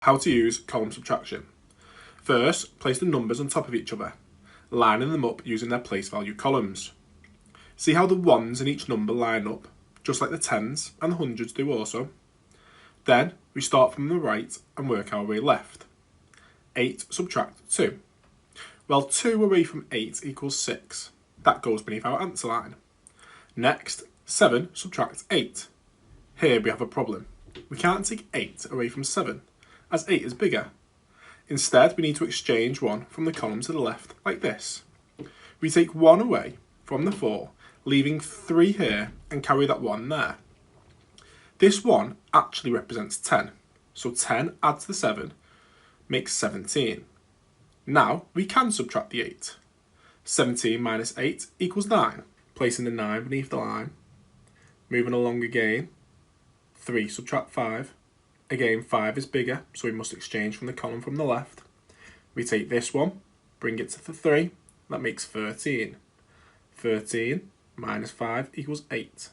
How to use column subtraction. First, place the numbers on top of each other, lining them up using their place value columns. See how the ones in each number line up, just like the tens and the hundreds do also. Then, we start from the right and work our way left. 8 subtract 2. Well, 2 away from 8 equals 6. That goes beneath our answer line. Next, 7 subtract 8. Here we have a problem. We can't take 8 away from 7, as 8 is bigger. Instead, we need to exchange 1 from the column to the left, like this. We take 1 away from the 4, leaving 3 here, and carry that 1 there. This 1 actually represents 10, so 10 adds the 7 makes 17. Now, we can subtract the 8. 17 minus 8 equals 9, placing the 9 beneath the line. Moving along again, 3 subtract 5. Again, 5 is bigger, so we must exchange from the column from the left. We take this one, bring it to the 3, that makes 13. 13 minus 5 equals 8.